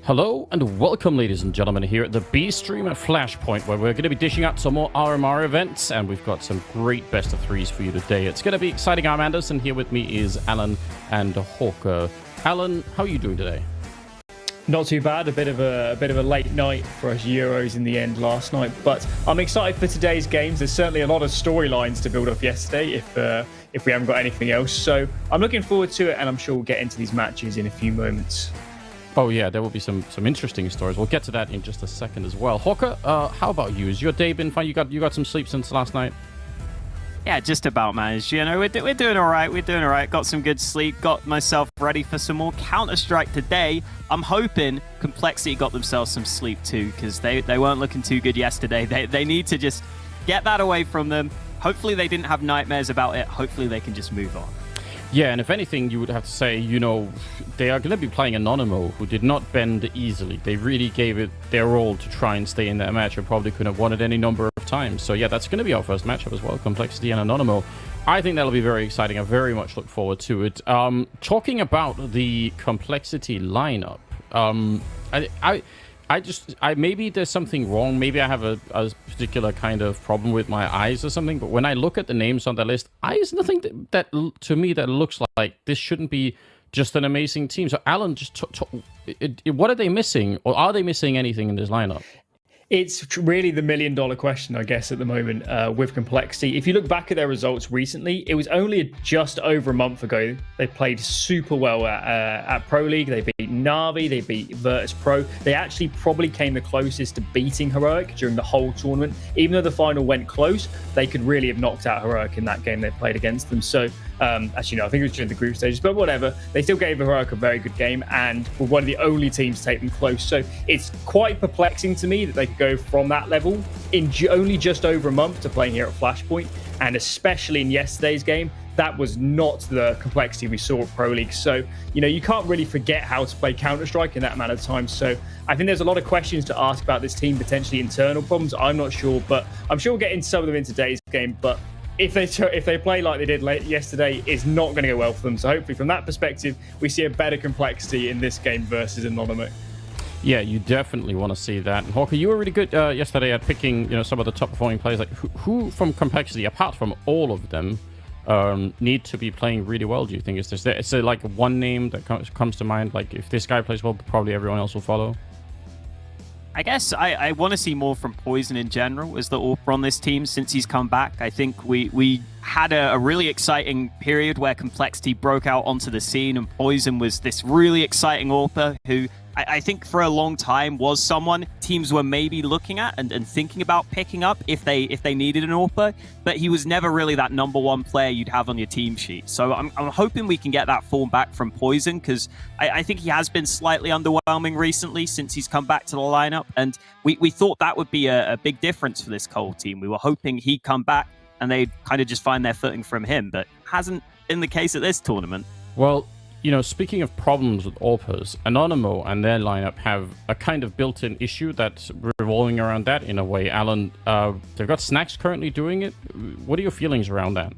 Hello and welcome, ladies and gentlemen, here at the B stream at Flashpoint, where we're going to be dishing out some more RMR events, and we've got some great best of threes for you today. It's going to be exciting. I'm Anderson. Here with me is Alan and Hawker. Alan, how are you doing today? Not too bad. A bit of a late night for us Euros in the end last night, but I'm excited for today's games. There's certainly a lot of storylines to build off yesterday if we haven't got anything else. So I'm looking forward to it, and I'm sure we'll get into these matches in a few moments. Oh yeah, there will be some interesting stories. We'll get to that in just a second as well. Hawker, how about you? Has your day been fun? You got some sleep since last night? Yeah, just about managed. You know, we're doing all right. We're doing all right. Got some good sleep. Got myself ready for some more Counter-Strike today. I'm hoping Complexity got themselves some sleep too, because they weren't looking too good yesterday. They need to just get that away from them. Hopefully they didn't have nightmares about it. Hopefully they can just move on. Yeah, and if anything, you would have to say, you know, they are going to be playing Anonymo, who did not bend easily. They really gave it their all to try and stay in that match and probably could have won it any number of times. So yeah, that's going to be our first matchup as well, Complexity and Anonymo. I think that'll be very exciting. I very much look forward to it. Talking about the Complexity lineup, maybe there's something wrong. Maybe I have a particular kind of problem with my eyes or something. But when I look at the names on the list, there's nothing that to me that looks like this shouldn't be just an amazing team. So Alan, just what are they missing, or are they missing anything in this lineup? It's really the million-dollar question, I guess, at the moment with Complexity. If you look back at their results recently, it was only just over a month ago they played super well at Pro League. They beat Na'Vi, they beat Virtus Pro. They actually probably came the closest to beating Heroic during the whole tournament. Even though the final went close, they could really have knocked out Heroic in that game they played against them. So, actually, no, I think it was during the group stages, but whatever. They still gave Heroic a very good game and were one of the only teams to take them close. So it's quite perplexing to me that they could go from that level in only just over a month to playing here at Flashpoint, and especially in yesterday's game, that was not the Complexity we saw at Pro League. So, you know, you can't really forget how to play Counter-Strike in that amount of time. So I think there's a lot of questions to ask about this team, potentially internal problems. I'm not sure, but I'm sure we'll get into some of them in today's game. But if they play like they did yesterday, it's not going to go well for them. So hopefully from that perspective, we see a better Complexity in this game versus Anonymo. Yeah, you definitely want to see that. And Hawker, you were really good yesterday at picking, you know, some of the top performing players. Like who from Complexity, apart from all of them, need to be playing really well? Do you think is there like one name that comes to mind? Like if this guy plays well, probably everyone else will follow. I guess I want to see more from Poison in general as the AWPer on this team since he's come back. I think we had a really exciting period where Complexity broke out onto the scene, and Poison was this really exciting AWPer who I think for a long time was someone teams were maybe looking at and thinking about picking up if they needed an AWPer, but he was never really that number one player you'd have on your team sheet. So I'm hoping we can get that form back from Poison, because I think he has been slightly underwhelming recently since he's come back to the lineup, and we thought that would be a big difference for this Cole team. We were hoping he'd come back and they'd kind of just find their footing from him, but hasn't been the case at this tournament. Well, you know, speaking of problems with AWPers, Anonymo and their lineup have a kind of built-in issue that's revolving around that in a way. Alan, they've got Snacks currently doing it. What are your feelings around that?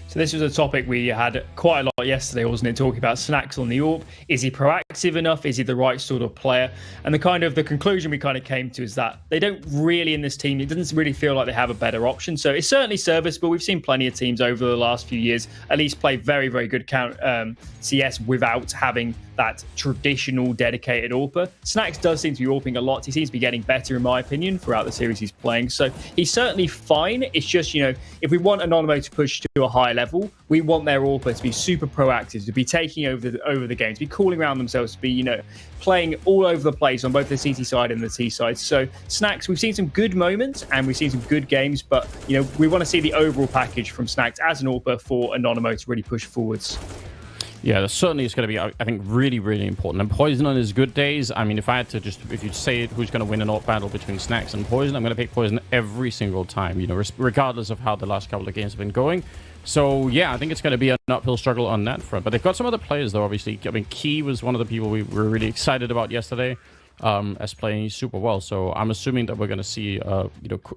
So this was a topic we had quite a lot yesterday, wasn't it? Talking about Snacks on the AWP. Is he proactive enough? Is he the right sort of player? And the conclusion we kind of came to is that they don't really, in this team, it doesn't really feel like they have a better option. So it's certainly serviceable. We've seen plenty of teams over the last few years at least play very, very good CS without having that traditional dedicated AWPer. Snacks does seem to be AWPing a lot. He seems to be getting better, in my opinion, throughout the series he's playing. So he's certainly fine. It's just, you know, if we want Anonymo to push to a high level, we want their AWPer to be super proactive, to be taking over the game, to be calling around themselves, to be, you know, playing all over the place on both the CT side and the T side. So Snacks, we've seen some good moments and we've seen some good games, but, you know, we want to see the overall package from Snacks as an AWPer for Anonymo to really push forwards. Yeah, certainly it's going to be, I think, really, really important. And Poison on his good days, I mean, if you say who's going to win an AWP battle between Snacks and Poison, I'm going to pick Poison every single time, you know, regardless of how the last couple of games have been going. So, yeah, I think it's going to be an uphill struggle on that front. But they've got some other players, though, obviously. I mean, Key was one of the people we were really excited about yesterday. as playing super well. So I'm assuming that we're going to see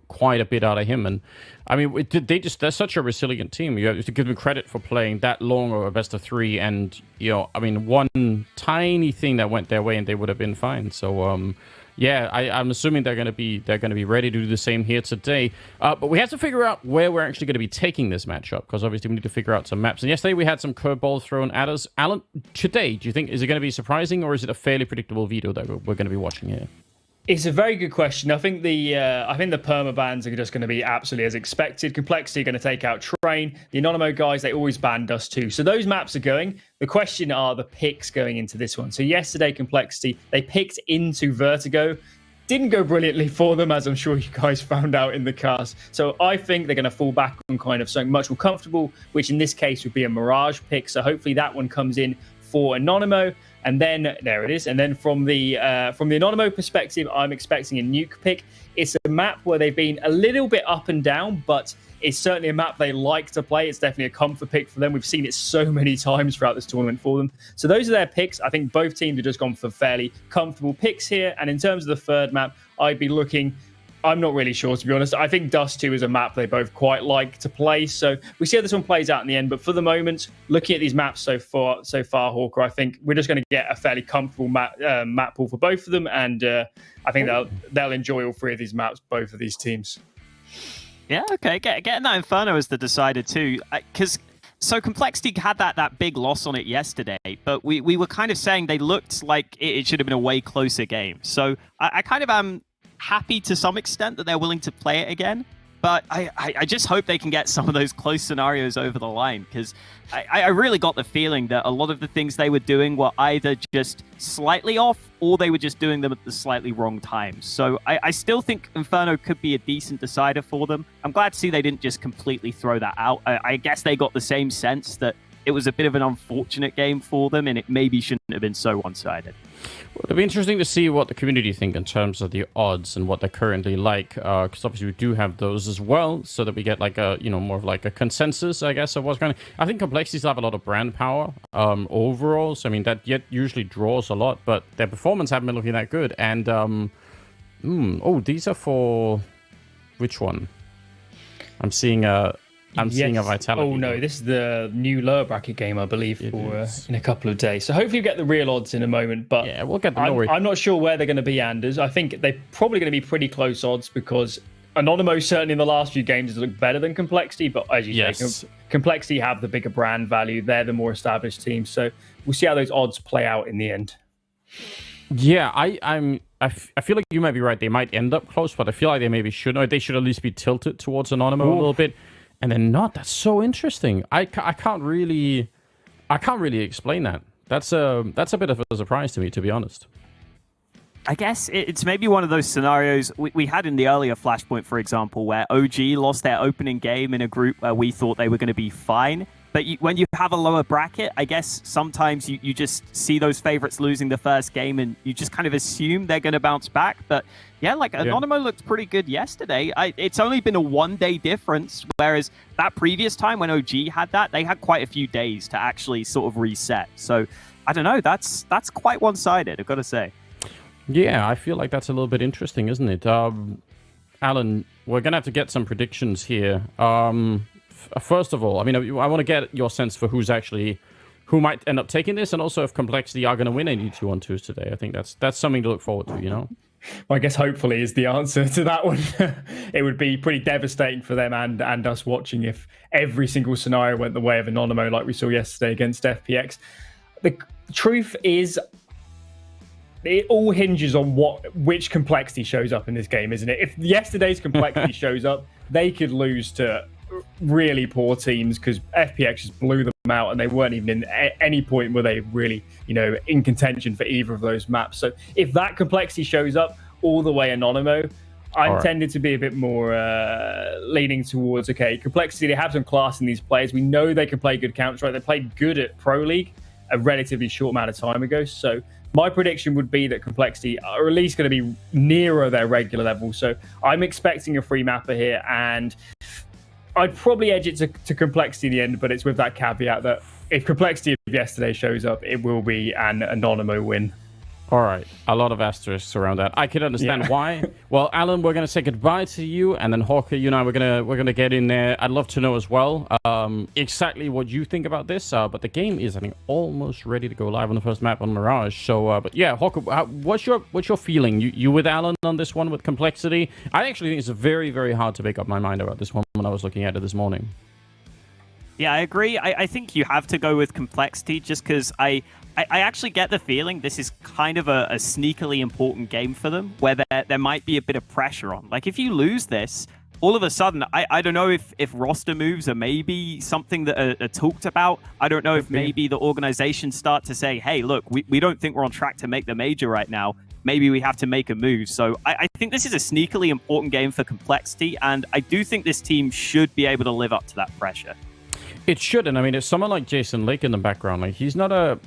quite a bit out of him. And I mean, they're such a resilient team. You have to give them credit for playing that long or a best of 3. And I mean, one tiny thing that went their way and they would have been fine. So yeah, I'm assuming they're going to be ready to do the same here today. But we have to figure out where we're actually going to be taking this matchup, because obviously we need to figure out some maps. And yesterday we had some curveballs thrown at us. Alan, today, do you think, is it going to be surprising, or is it a fairly predictable video that we're going to be watching here? It's a very good question. I think the perma bans are just going to be absolutely as expected. Complexity are going to take out Train. The Anonymo guys, they always ban Dust 2. So those maps are going. The question are the picks going into this one. So yesterday, Complexity, they picked into Vertigo. Didn't go brilliantly for them, as I'm sure you guys found out in the cast. So I think they're going to fall back on kind of something much more comfortable, which in this case would be a Mirage pick. So hopefully that one comes in for Anonymo. And then there it is. And then from the Anonymo perspective, I'm expecting a nuke pick. It's a map where they've been a little bit up and down, but it's certainly a map they like to play. It's definitely a comfort pick for them. We've seen it so many times throughout this tournament for them. So those are their picks. I think both teams have just gone for fairly comfortable picks here. And in terms of the third map, I'd be looking... I'm not really sure, to be honest. I think Dust 2 is a map they both quite like to play. So we see how this one plays out in the end. But for the moment, looking at these maps so far, Hawker, I think we're just going to get a fairly comfortable map pool for both of them. And I think they'll enjoy all 3 of these maps, both of these teams. Yeah, okay. Getting that Inferno as the decider too. Because so Complexity had that big loss on it yesterday. But we were kind of saying they looked like it should have been a way closer game. So I kind of am happy to some extent that they're willing to play it again, but I just hope they can get some of those close scenarios over the line, because I really got the feeling that a lot of the things they were doing were either just slightly off or they were just doing them at the slightly wrong times. So I still think Inferno could be a decent decider for them. I'm glad to see they didn't just completely throw that out. I guess they got the same sense that it was a bit of an unfortunate game for them and it maybe shouldn't have been so one-sided. Well, it'll be interesting to see what the community think in terms of the odds and what they're currently like, because obviously we do have those as well, so that we get like a, more of like a consensus, I guess, of what's going on. I think Complexities have a lot of brand power overall, so I mean, that usually draws a lot, but their performance haven't been looking that good. And, these are for... which one? I'm seeing a Vitality. Oh no, this is the new lower bracket game, I believe, in a couple of days. So hopefully you get the real odds in a moment. But yeah, we'll get them. I'm not sure where they're going to be, Anders. I think they're probably going to be pretty close odds, because Anonymo certainly in the last few games has looked better than Complexity. But as you say, Complexity have the bigger brand value. They're the more established team. So we'll see how those odds play out in the end. Yeah, I feel like you might be right. They might end up close, but I feel like they maybe should. Or they should at least be tilted towards Anonymo a little bit. And then not. That's so interesting. I can't really explain that. That's a bit of a surprise to me, to be honest. I guess it's maybe one of those scenarios we had in the earlier Flashpoint, for example, where OG lost their opening game in a group where we thought they were going to be fine. But when you have a lower bracket, I guess sometimes you just see those favorites losing the first game and you just kind of assume they're going to bounce back. But yeah, Anonymo looked pretty good yesterday. It's only been a 1-day difference, whereas that previous time when OG had that, they had quite a few days to actually sort of reset. So I don't know. That's quite one-sided, I've got to say. Yeah, I feel like that's a little bit interesting, isn't it? Alan, we're going to have to get some predictions here. First of all, I mean, I want to get your sense for who might end up taking this, and also if Complexity are going to win any 2-on-2s today. I think that's something to look forward to, Well, I guess hopefully is the answer to that one. It would be pretty devastating for them and us watching if every single scenario went the way of Anonymo like we saw yesterday against FPX. The truth is, it all hinges on which Complexity shows up in this game, isn't it? If yesterday's Complexity shows up, they could lose to really poor teams, because FPX just blew them out and they weren't even in any point where they really, in contention for either of those maps. So if that Complexity shows up all the way Anonymo, I'm tended to be a bit more leaning towards, Complexity, they have some class in these players. We know they can play good Counter-Strike. They played good at Pro League a relatively short amount of time ago. So my prediction would be that Complexity are at least going to be nearer their regular level. So I'm expecting a free mapper here, and I'd probably edge it to Complexity in the end, but it's with that caveat that if Complexity of yesterday shows up, it will be an Anonymo win. All right, a lot of asterisks around that. I can understand why. Well, Alan, we're going to say goodbye to you, and then Hawker, you and I, we're gonna get in there. I'd love to know as well exactly what you think about this. But the game is, I think, almost ready to go live on the first map on Mirage. So, but yeah, Hawker, what's your feeling? You with Alan on this one with Complexity? I actually think it's very, very hard to make up my mind about this one when I was looking at it this morning. Yeah, I agree. I think you have to go with Complexity just because I actually get the feeling this is kind of a sneakily important game for them where there might be a bit of pressure on. Like, if you lose this, all of a sudden, I don't know if roster moves are maybe something that are talked about. I don't know if maybe the organizations start to say, hey, look, we don't think we're on track to make the major right now. Maybe we have to make a move. So I think this is a sneakily important game for Complexity, and I do think this team should be able to live up to that pressure. It should, and I mean, it's someone like Jason Lake in the background. Like, he's not a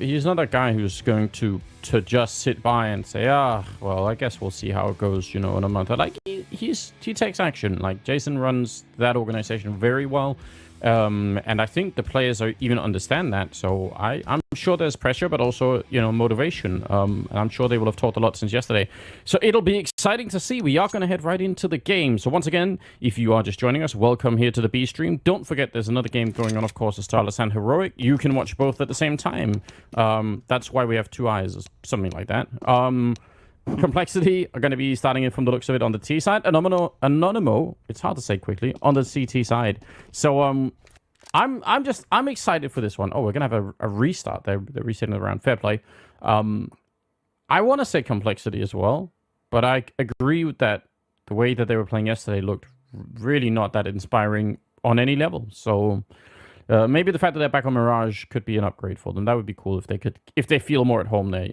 guy who's going to just sit by and say, well, I guess we'll see how it goes, in a month. Like, he takes action. Like, Jason runs that organization very well, and I think the players even understand that. So I'm sure there's pressure, but also motivation. And I'm sure they will have talked a lot since yesterday. So it'll be exciting to see. We are going to head right into the game. So once again, if you are just joining us, welcome here to the B stream. Don't forget, there's another game going on, of course, Starless and Heroic. You can watch both at the same time. That's why we have two eyes, or something like that. Complexity are going to be starting it from the looks of it on the T side. Anonymo, it's hard to say quickly, on the CT side. So I'm excited for this one. Oh, we're gonna have a restart. They're resetting it around. Fair play. I want to say Complexity as well, but I agree with that. The way that they were playing yesterday looked really not that inspiring on any level. So maybe the fact that they're back on Mirage could be an upgrade for them. That would be cool if they feel more at home there.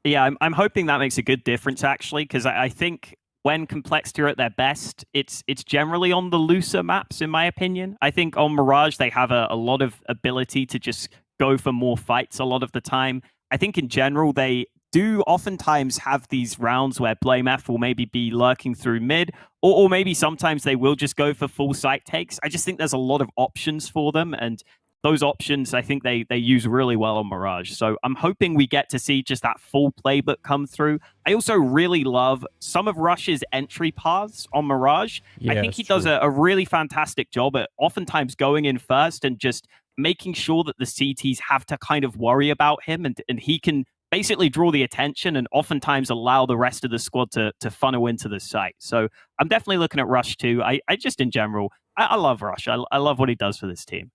Yeah, I'm hoping that makes a good difference, actually, because I think when Complexity are at their best, it's generally on the looser maps, in my opinion. I think on Mirage, they have a lot of ability to just go for more fights a lot of the time. I think in general, they do oftentimes have these rounds where BlameF will maybe be lurking through mid, or maybe sometimes they will just go for full site takes. I just think there's a lot of options for them, and those options, I think they use really well on Mirage. So I'm hoping we get to see just that full playbook come through. I also really love some of Rush's entry paths on Mirage. Yeah, I think he does a really fantastic job at oftentimes going in first and just making sure that the CTs have to kind of worry about him, and he can basically draw the attention and oftentimes allow the rest of the squad to funnel into the site. So I'm definitely looking at Rush too. I just, in general, I love Rush. I love what he does for this team.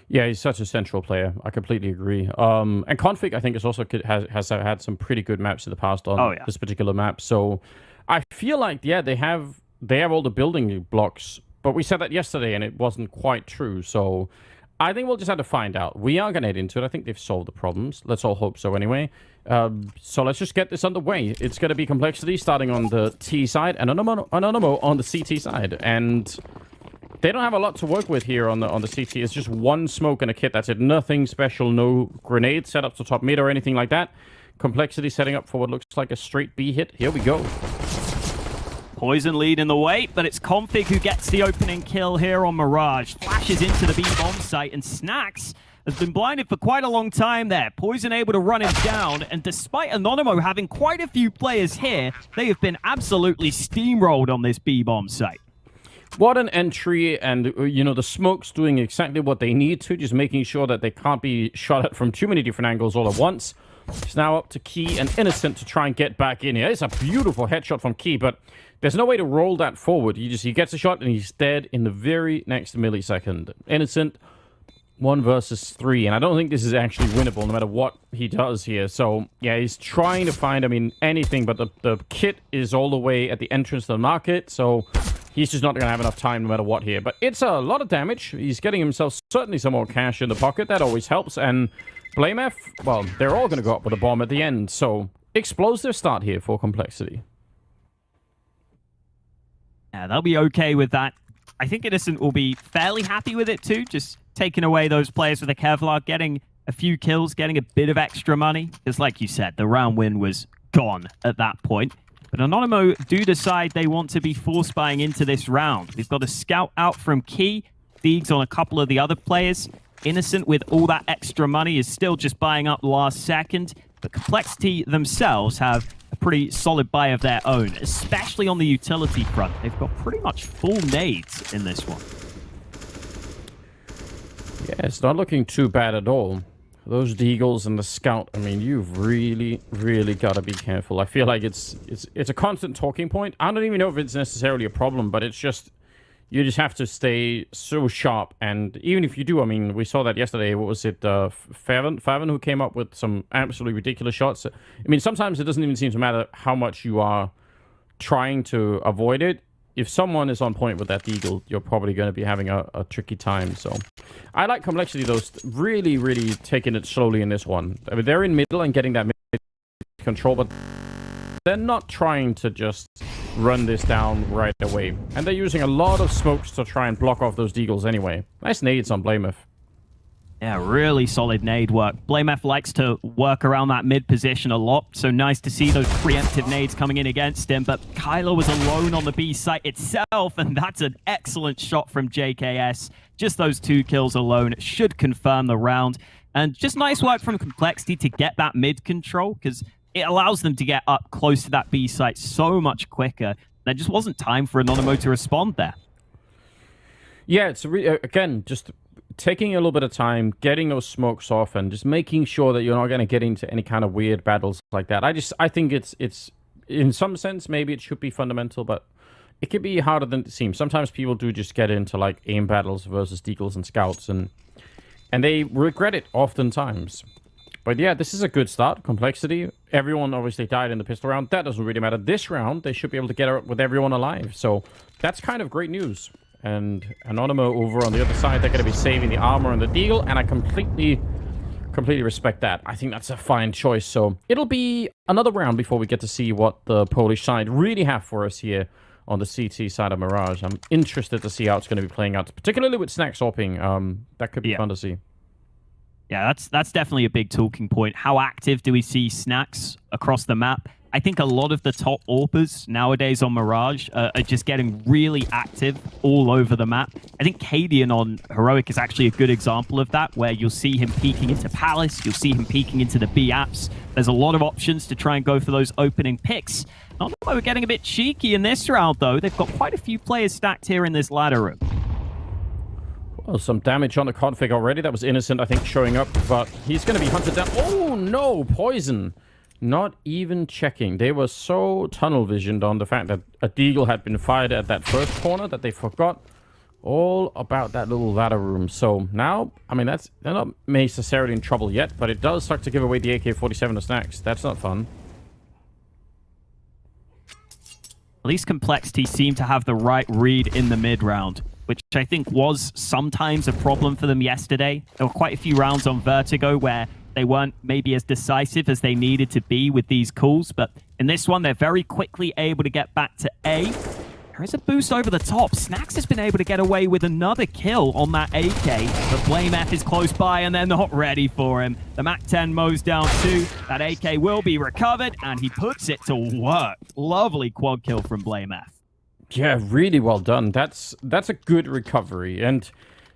Yeah, he's such a central player. I completely agree. And Config, I think, has had some pretty good maps in the past on this particular map. So I feel like, they have all the building blocks. But we said that yesterday, and it wasn't quite true. So I think we'll just have to find out. We are going to head into it. I think they've solved the problems. Let's all hope so anyway. So let's just get this underway. It's going to be Complexity starting on the T side and Anonymo on the CT side. And they don't have a lot to work with here on the CT. It's just one smoke and a kit. That's it. Nothing special. No grenade setups to top mid or anything like that. Complexity setting up for what looks like a straight B hit. Here we go. Poison lead in the way, but it's Config who gets the opening kill here on Mirage. Flashes into the B-bomb site, and Snacks has been blinded for quite a long time there. Poison able to run him down, and despite Anonymo having quite a few players here, they have been absolutely steamrolled on this B-bomb site. What an entry, and the smoke's doing exactly what they need to, just making sure that they can't be shot at from too many different angles all at once. It's now up to Key and Innocent to try and get back in here. It's a beautiful headshot from Key, but there's no way to roll that forward. He gets a shot and he's dead in the very next millisecond. Innocent, 1 versus 3, and I don't think this is actually winnable no matter what he does here. So yeah, he's trying to find, anything, but the kit is all the way at the entrance to the market, so he's just not going to have enough time no matter what here. But it's a lot of damage. He's getting himself certainly some more cash in the pocket. That always helps. And BlameF, well, they're all going to go up with a bomb at the end. So explosive start here for Complexity. Yeah, they'll be okay with that. I think Innocent will be fairly happy with it too. Just taking away those players with the Kevlar, getting a few kills, getting a bit of extra money. Because like you said, the round win was gone at that point. But Anonymo do decide they want to be force buying into this round. We've got a scout out from Key. Deegs on a couple of the other players. Innocent, with all that extra money, is still just buying up last second. But Complexity themselves have a pretty solid buy of their own, especially on the utility front. They've got pretty much full nades in this one. Yeah, it's not looking too bad at all. Those Deagles and the Scout, I mean, you've really, really got to be careful. I feel like it's a constant talking point. I don't even know if it's necessarily a problem, but it's just, you just have to stay so sharp. And even if you do, I mean, we saw that yesterday. What was it? Favin who came up with some absolutely ridiculous shots. I mean, sometimes it doesn't even seem to matter how much you are trying to avoid it. If someone is on point with that Deagle, you're probably going to be having a tricky time. So I like Complexity, though, really, really taking it slowly in this one. I mean, they're in middle and getting that mid control, but they're not trying to just run this down right away. And they're using a lot of smokes to try and block off those Deagles anyway. Nice nades on Blameth. Yeah, really solid nade work. Blameth likes to work around that mid position a lot, so nice to see those preemptive nades coming in against him, but Kylo was alone on the B site itself, and that's an excellent shot from JKS. Just those 2 kills alone should confirm the round, and just nice work from Complexity to get that mid control, because it allows them to get up close to that B site so much quicker. There just wasn't time for Anonymo to respond there. Yeah, it's again, just taking a little bit of time, getting those smokes off, and just making sure that you're not going to get into any kind of weird battles like that. I think it's in some sense, maybe it should be fundamental, but it could be harder than it seems. Sometimes people do just get into like aim battles versus Deagles and Scouts, and they regret it oftentimes. But yeah, this is a good start. Complexity. Everyone obviously died in the pistol round. That doesn't really matter. This round, they should be able to get out with everyone alive. So that's kind of great news. And Anonymo over on the other side, they're going to be saving the armor and the Deagle, and I completely respect that. I think that's a fine choice. So it'll be another round before we get to see what the Polish side really have for us here on the CT side of Mirage. I'm interested to see how it's going to be playing out, particularly with Snack Sorping. That could be fun to see. Yeah, that's definitely a big talking point. How active do we see Snacks across the map? I think a lot of the top AWPers nowadays on Mirage are just getting really active all over the map. I think Cadian on Heroic is actually a good example of that, where you'll see him peeking into Palace, you'll see him peeking into the B apps. There's a lot of options to try and go for those opening picks. I don't know, we're getting a bit cheeky in this round, though. They've got quite a few players stacked here in this ladder room. Well, some damage on the config already. That was Innocent, I think, showing up, but he's going to be hunted down. Oh, no, Poison. Not even checking. They were so tunnel visioned on the fact that a Deagle had been fired at that first corner that they forgot all about that little ladder room. So now, I mean, they're not necessarily in trouble yet, but it does start to give away the AK-47 to Snacks. That's not fun. At least Complexity seemed to have the right read in the mid round, which I think was sometimes a problem for them yesterday. There were quite a few rounds on Vertigo where they weren't maybe as decisive as they needed to be with these calls, but in this one, they're very quickly able to get back to A. There is a boost over the top. Snacks has been able to get away with another kill on that AK, but Blameth is close by and they're not ready for him. The MAC-10 mows down 2. That AK will be recovered, and he puts it to work. Lovely quad kill from Blameth. Yeah, really well done. That's a good recovery. And,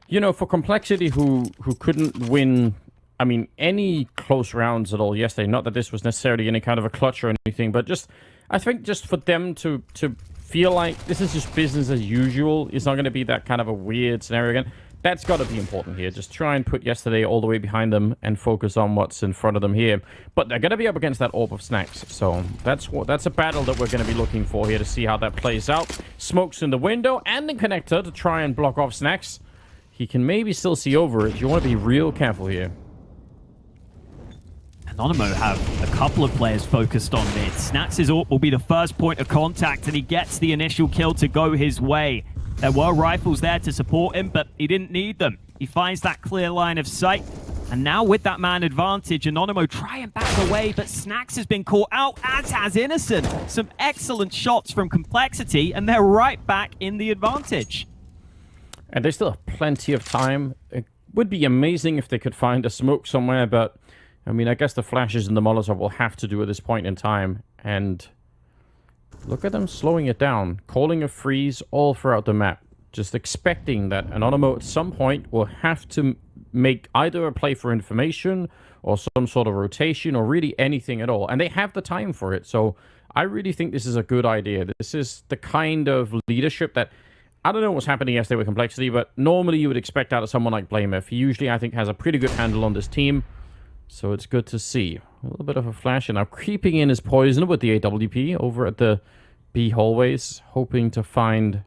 you know, for Complexity, who couldn't win, I mean, any close rounds at all yesterday, not that this was necessarily any kind of a clutch or anything, but just, I think just for them to feel like this is just business as usual, it's not going to be that kind of a weird scenario again. That's got to be important here. Just try and put yesterday all the way behind them and focus on what's in front of them here. But they're going to be up against that AWP of Snacks. So that's a battle that we're going to be looking for here to see how that plays out. Smokes in the window and the connector to try and block off Snacks. He can maybe still see over it. You want to be real careful here. Anonymo have a couple of players focused on mid. Snacks' AWP will be the first point of contact, and he gets the initial kill to go his way. There were rifles there to support him, but he didn't need them. He finds that clear line of sight, and now with that man advantage, Anonymo try and back away, but Snacks has been caught out, as has Innocent. Some excellent shots from Complexity, and they're right back in the advantage. And they still have plenty of time. It would be amazing if they could find a smoke somewhere, but I mean, I guess the flashes and the Molotov will have to do at this point in time. And look at them slowing it down, calling a freeze all throughout the map. Just expecting that Anonymo at some point will have to make either a play for information or some sort of rotation or really anything at all. And they have the time for it. So I really think this is a good idea. This is the kind of leadership that, I don't know what's happening yesterday with Complexity, but normally you would expect out of someone like Blamef. He usually, I think, has a pretty good handle on this team. So it's good to see. A little bit of a flash. And now creeping in is Poison with the AWP over at the B hallways, hoping to find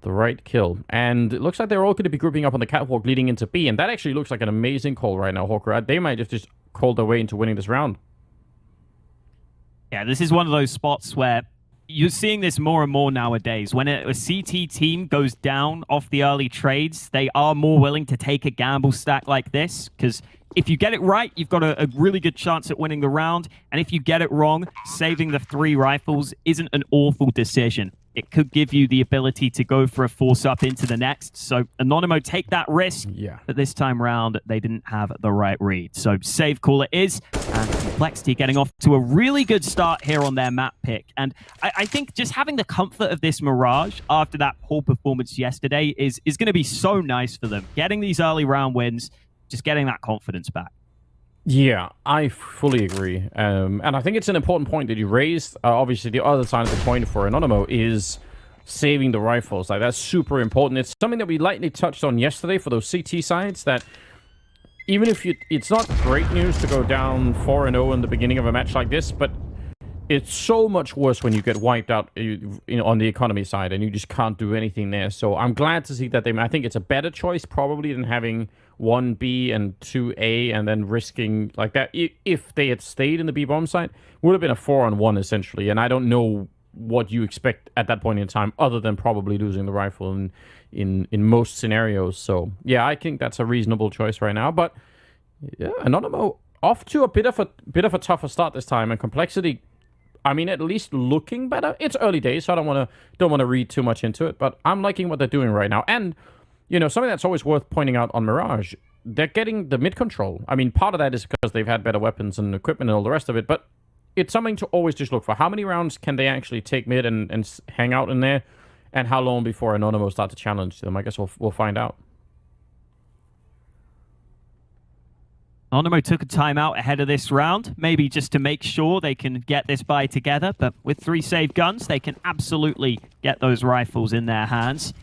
the right kill. And it looks like they're all going to be grouping up on the catwalk leading into B. And that actually looks like an amazing call right now, Hawker. They might have just called their way into winning this round. Yeah, this is one of those spots where you're seeing this more and more nowadays. When a CT team goes down off the early trades, they are more willing to take a gamble stack like this, because if you get it right, you've got a really good chance at winning the round. And if you get it wrong, saving the 3 rifles isn't an awful decision. It could give you the ability to go for a force up into the next. So Anonymo take that risk. Yeah. But this time round, they didn't have the right read. So save call it is. And Complexity getting off to a really good start here on their map pick. And I think just having the comfort of this Mirage after that poor performance yesterday is going to be so nice for them. Getting these early round wins, just getting that confidence back. Yeah, I fully agree. And I think it's an important point that you raised. Obviously, the other side of the coin for Anonymo is saving the rifles. Like, that's super important. It's something that we lightly touched on yesterday for those CT sides, that even if it's not great news to go down 4-0 in the beginning of a match like this, but it's so much worse when you get wiped out on the economy side and you just can't do anything there. So I'm glad to see that I think it's a better choice probably than having 1B and 2A and then risking like that. If they had stayed in the B bomb site, would have been a 4-on-1 essentially. And I don't know what you expect at that point in time other than probably losing the rifle in most scenarios. So yeah, I think that's a reasonable choice right now. But yeah, Anonymo off to a bit of a tougher start this time, and Complexity, I mean, at least looking better. It's early days, so I don't want to read too much into it, but I'm liking what they're doing right now. And you know, something that's always worth pointing out on Mirage, they're getting the mid control. I mean, part of that is because they've had better weapons and equipment and all the rest of it, but it's something to always just look for. How many rounds can they actually take mid and hang out in there, and how long before Anonymo start to challenge them? I guess we'll find out. Anonymo took a timeout ahead of this round, maybe just to make sure they can get this buy together, but with 3 save guns, they can absolutely get those rifles in their hands.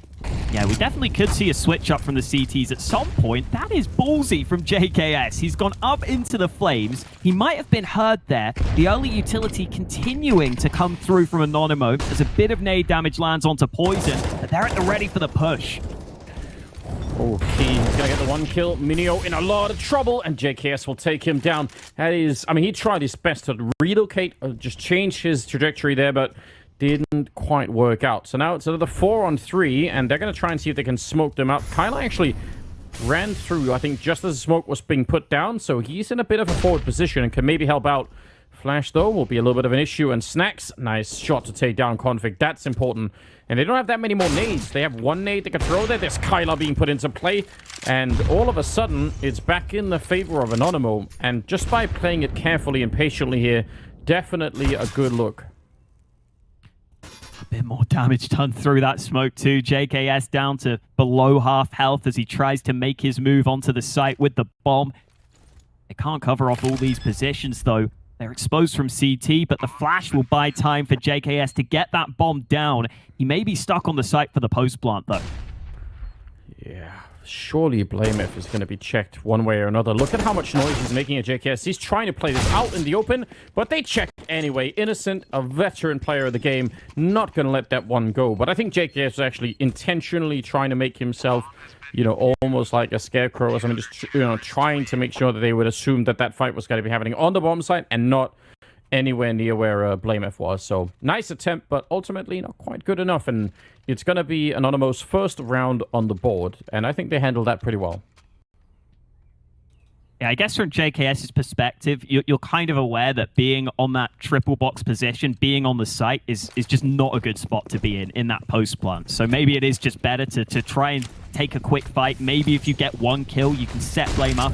Yeah, we definitely could see a switch up from the CTs at some point. That is ballsy from JKS. He's gone up into the flames. He might have been heard there. The early utility continuing to come through from Anonymo as a bit of nade damage lands onto Poison, but they're at the ready for the push. Okay, he's going to get the 1 kill. Minio in a lot of trouble, and JKS will take him down. That is, I mean, he tried his best to relocate, just change his trajectory there, but didn't quite work out. So now it's another 4-on-3, and they're going to try and see if they can smoke them out. Kyla actually ran through, I think, just as the smoke was being put down, so he's in a bit of a forward position and can maybe help out. Flash, though, will be a little bit of an issue, and Snacks, nice shot to take down Config. That's important. And they don't have that many more nades. They have 1 nade they can throw there. There's Kyla being put into play, and all of a sudden, it's back in the favor of Anonymo. And just by playing it carefully and patiently here, definitely a good look. A bit more damage done through that smoke too. JKS down to below half health as he tries to make his move onto the site with the bomb. They can't cover off all these positions though. They're exposed from CT, but the flash will buy time for JKS to get that bomb down. He may be stuck on the site for the post plant though. Yeah, surely Blamef is going to be checked one way or another. Look at how much noise he's making at JKS. He's trying to play this out in the open, but they check anyway. Innocent, a veteran player of the game, not going to let that one go. But I think JKS is actually intentionally trying to make himself, you know, almost like a scarecrow or something, just, you know, trying to make sure that they would assume that that fight was going to be happening on the bomb site and not anywhere near where Blamef was. So, nice attempt, but ultimately not quite good enough. And it's going to be Anonymo's first round on the board, and I think they handled that pretty well. Yeah, I guess from JKS's perspective, you're kind of aware that being on that triple box position, being on the site is just not a good spot to be in that post plant. So maybe it is just better to try and take a quick fight. Maybe if you get 1 kill, you can set Blame up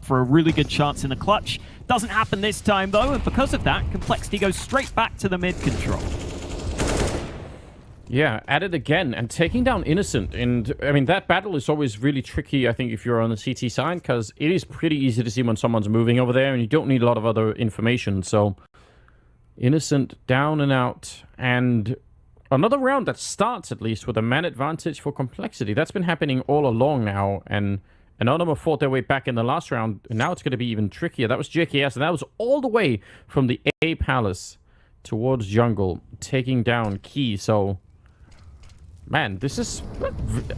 for a really good chance in the clutch. Doesn't happen this time though, and because of that, Complexity goes straight back to the mid control. Yeah, at it again and taking down Innocent. And I mean, that battle is always really tricky, I think, if you're on the CT side, because it is pretty easy to see when someone's moving over there and you don't need a lot of other information. So, Innocent down and out. And another round that starts, at least, with a man advantage for Complexity. That's been happening all along now. And Anonymo fought their way back in the last round. And now it's going to be even trickier. That was JKS, and that was all the way from the A Palace towards jungle, taking down Key. So... man, this is,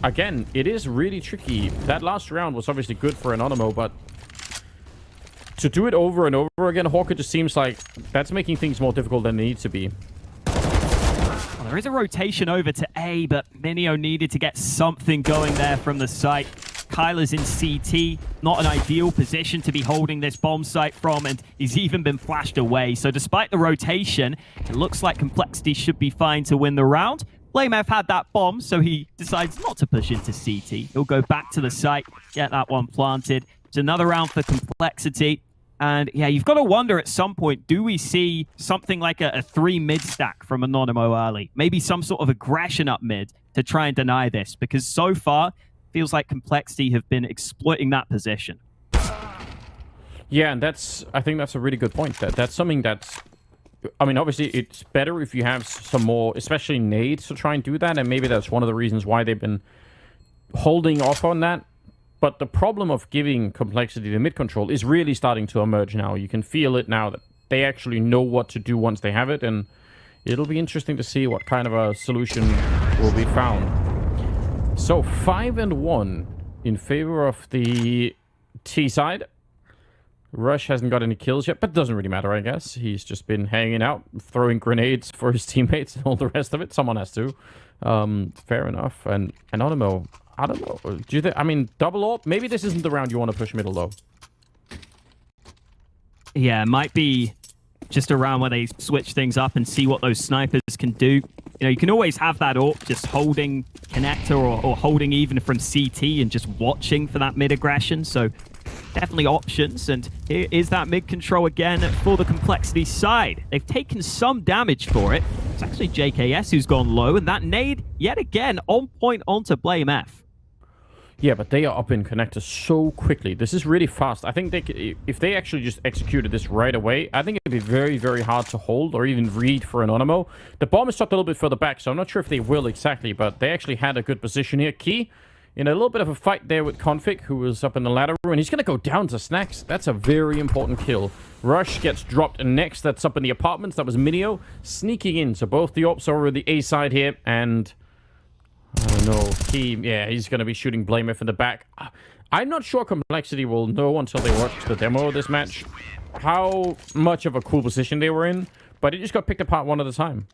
again, it is really tricky. That last round was obviously good for Anonymo, but to do it over and over again, Hawker just seems like that's making things more difficult than they need to be. Well, there is a rotation over to A, but Minio needed to get something going there from the site. Kyler's in CT, not an ideal position to be holding this bomb site from, and he's even been flashed away. So despite the rotation, it looks like Complexity should be fine to win the round. BlameF had that bomb, so he decides not to push into CT. He'll go back to the site, get that one planted. It's another round for Complexity. And yeah, you've got to wonder at some point, do we see something like a 3 mid stack from Anonymo early? Maybe some sort of aggression up mid to try and deny this, because so far, feels like Complexity have been exploiting that position. Yeah, and I think that's a really good point. That's something that's, I mean, obviously, it's better if you have some more, especially nades, to try and do that. And maybe that's one of the reasons why they've been holding off on that. But the problem of giving Complexity the mid control is really starting to emerge now. You can feel it now that they actually know what to do once they have it. And it'll be interesting to see what kind of a solution will be found. So 5-1 in favor of the T side. Rush hasn't got any kills yet, but it doesn't really matter, I guess. He's just been hanging out, throwing grenades for his teammates and all the rest of it. Someone has to. Fair enough. And Anonymo, I don't know. Do you think, I mean, double AWP? Maybe this isn't the round you want to push middle, though. Yeah, it might be just a round where they switch things up and see what those snipers can do. You know, you can always have that AWP just holding connector or holding even from CT and just watching for that mid aggression. So definitely options, and here is that mid control again for the Complexity side. They've taken some damage for it. It's actually JKS who's gone low, and that nade, yet again, on point onto BlameF. Yeah, but they are up in connector so quickly. This is really fast. I think if they actually just executed this right away, I think it'd be very, very hard to hold or even read for Anonymo. The bomb is tucked a little bit further back, so I'm not sure if they will exactly, but they actually had a good position here. Key in a little bit of a fight there with Config, who was up in the ladder room, and he's going to go down to Snacks. That's a very important kill. Rush gets dropped next. That's up in the apartments. That was Minio sneaking in. So both the ops are over the A side here, and I don't know, Key, yeah, he's going to be shooting BlameF in the back. I'm not sure Complexity will know until they watch the demo of this match how much of a cool position they were in, but it just got picked apart one at a time.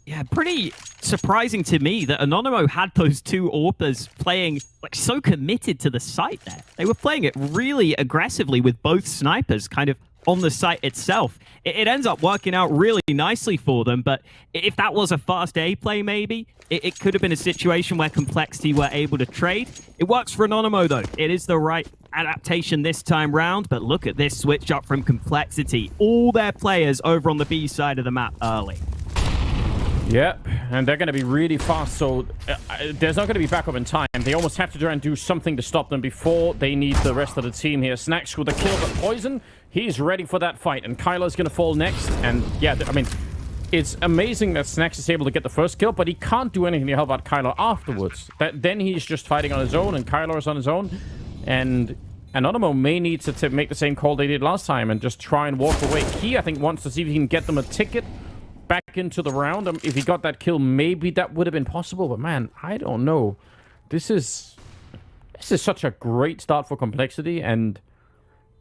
Yeah, pretty surprising to me that Anonymo had those two AWPers playing like so committed to the site there. They were playing it really aggressively with both snipers kind of on the site itself. It ends up working out really nicely for them, but if that was a fast A play maybe, it could have been a situation where Complexity were able to trade. It works for Anonymo though. It is the right adaptation this time round, but look at this switch up from Complexity. All their players over on the B side of the map early. Yep, and they're going to be really fast, so there's not going to be backup in time. They almost have to try and do something to stop them before they need the rest of the team here. Snacks with a kill, but Poison, he's ready for that fight, and Kyler's going to fall next. And yeah, I mean, it's amazing that Snacks is able to get the first kill, but he can't do anything to help out Kyler afterwards. Then he's just fighting on his own, and Kyler is on his own, and Anonymo may need to make the same call they did last time and just try and walk away. Key, I think, wants to see if he can get them a ticket back into the round. If he got that kill, maybe that would have been possible, but man, I don't know. This is such a great start for Complexity, and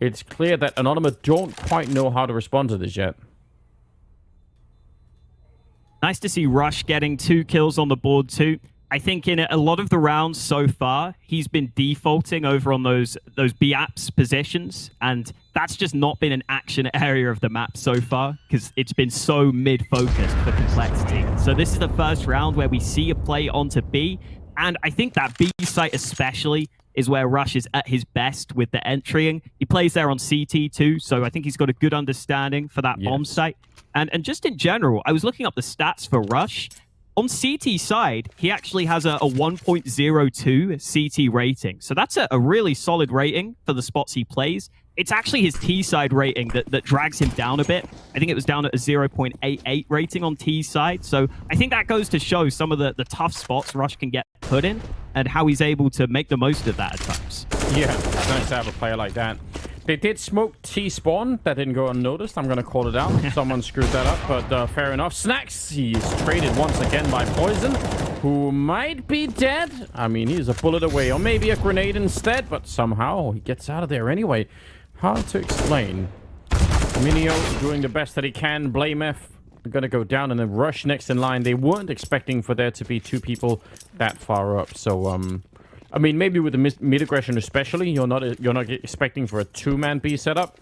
it's clear that Anonymous don't quite know how to respond to this yet. Nice to see Rush getting 2 kills on the board too. I think in a lot of the rounds so far, he's been defaulting over on those B-apps positions, and that's just not been an action area of the map so far, because it's been so mid-focused for Complexity. So this is the first round where we see a play onto B, and I think that B site especially is where Rush is at his best with the entrying. He plays there on CT too, so I think he's got a good understanding for that bomb site. And just in general, I was looking up the stats for Rush. On CT side, he actually has a 1.02 CT rating. So that's a really solid rating for the spots he plays. It's actually his T side rating that drags him down a bit. I think it was down at a 0.88 rating on T side. So I think that goes to show some of the tough spots Rush can get put in and how he's able to make the most of that at times. Yeah, it's nice to have a player like that. They did smoke T-spawn. That didn't go unnoticed. I'm going to call it out. Someone screwed that up, but fair enough. Snacks, he's traded once again by Poison, who might be dead. I mean, he's a bullet away, or maybe a grenade instead, but somehow he gets out of there anyway. Hard to explain. Minio doing the best that he can. Blame F going to go down, and then Rush next in line. They weren't expecting for there to be two people that far up, so I mean, maybe with the mid aggression especially, you're not expecting for a two-man B setup.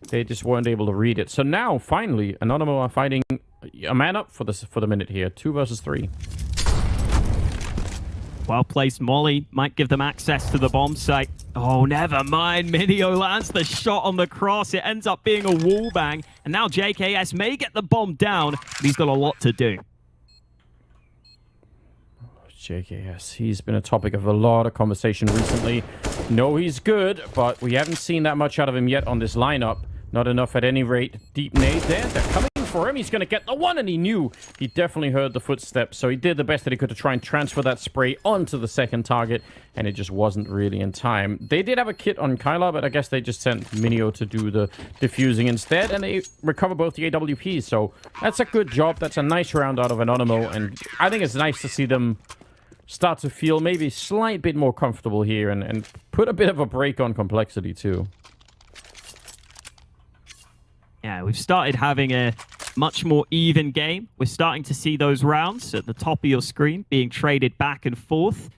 They just weren't able to read it. So now, finally, Anonymo are fighting a man up for the minute here. 2 versus 3. Well-placed molly might give them access to the bomb site. Oh, never mind. Minio lands the shot on the cross. It ends up being a wall bang. And now JKS may get the bomb down, but he's got a lot to do. JKS, he's been a topic of a lot of conversation recently. No, he's good, but we haven't seen that much out of him yet on this lineup. Not enough at any rate. Deep nade there. They're coming for him. He's going to get the one, and he knew. He definitely heard the footsteps, so he did the best that he could to try and transfer that spray onto the second target, and it just wasn't really in time. They did have a kit on Kyla, but I guess they just sent Minio to do the diffusing instead, and they recover both the AWPs, so that's a good job. That's a nice round out of Anonymo, and I think it's nice to see them start to feel maybe a slight bit more comfortable here and put a bit of a break on complexity too. Yeah, we've started having a much more even game. We're starting to see those rounds at the top of your screen being traded back and forth.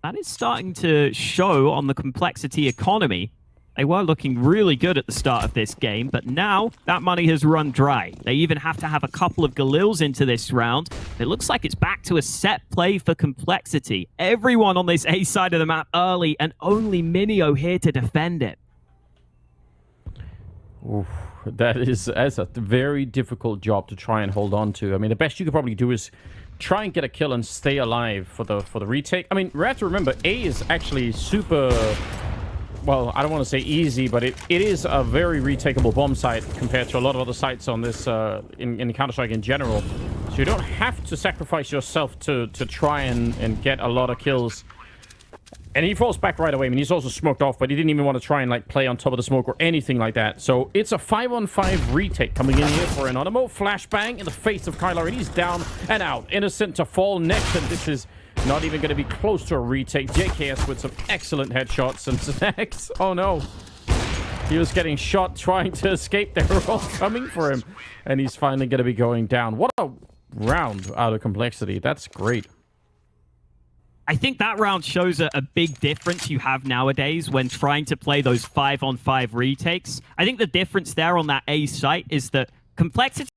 That is starting to show on the complexity economy. They were looking really good at the start of this game, but now that money has run dry. They even have to have a couple of Galils into this round. It looks like it's back to a set play for complexity. Everyone on this A side of the map early, and only Minio here to defend it. Oof, that's a very difficult job to try and hold on to. I mean, the best you could probably do is try and get a kill and stay alive for the retake. I mean, we have to remember, A is actually super... Well, I don't want to say easy, but it is a very retakeable bomb site compared to a lot of other sites on this in Counter-Strike in general. So you don't have to sacrifice yourself to try and get a lot of kills. And he falls back right away. I mean, he's also smoked off, but he didn't even want to try and like play on top of the smoke or anything like that. So it's a 5-on-5 retake coming in here for Anonymo. Flashbang in the face of Kyler, and he's down and out. Innocent to fall next, and this is not even going to be close to a retake. JKS with some excellent headshots, and Snacks, oh no. He was getting shot trying to escape. They were all coming for him, and he's finally going to be going down. What a round out of complexity. That's great. I think that round shows a big difference you have nowadays when trying to play those 5-on-5 retakes. I think the difference there on that A site is that complexity